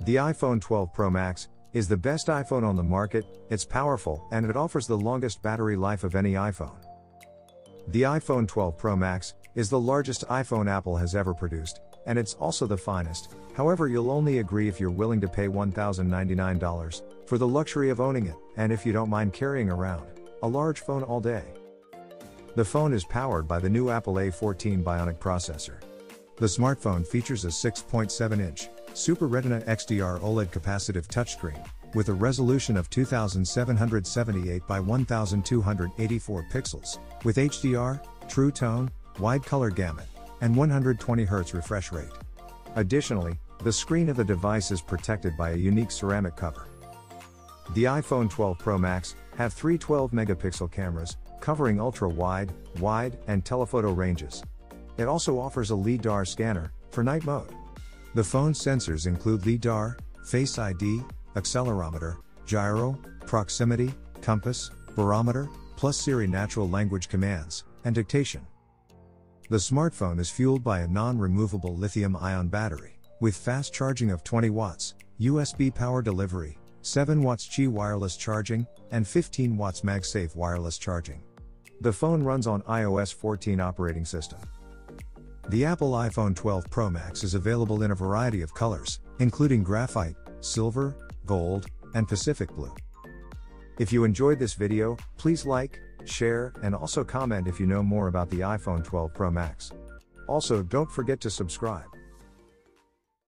The iPhone 12 Pro Max is the best iPhone on the market. It's powerful and it offers the longest battery life of any iPhone. The iPhone 12 Pro Max is the largest iPhone Apple has ever produced, and it's also the finest. However, you'll only agree if you're willing to pay $1,099 for the luxury of owning it, and if you don't mind carrying around a large phone all day. The phone is powered by the new Apple A14 Bionic processor. The smartphone features a 6.7-inch Super Retina XDR OLED capacitive touchscreen with a resolution of 2778 by 1284 pixels, with HDR, True Tone, wide color gamut, and 120Hz refresh rate. Additionally, the screen of the device is protected by a unique ceramic cover. The iPhone 12 Pro Max have three 12-megapixel cameras, covering ultra-wide, wide, and telephoto ranges. It also offers a LiDAR scanner for night mode. The phone's sensors include LiDAR, Face ID, accelerometer, gyro, proximity, compass, barometer, plus Siri natural language commands, and dictation. The smartphone is fueled by a non-removable lithium-ion battery, with fast charging of 20 watts, USB power delivery, 7 watts Qi wireless charging, and 15 watts MagSafe wireless charging. The phone runs on iOS 14 operating system. The Apple iPhone 12 Pro Max is available in a variety of colors, including graphite, silver, gold, and Pacific blue. If you enjoyed this video, please like, share, and also comment if you know more about the iPhone 12 Pro Max. Also, don't forget to subscribe.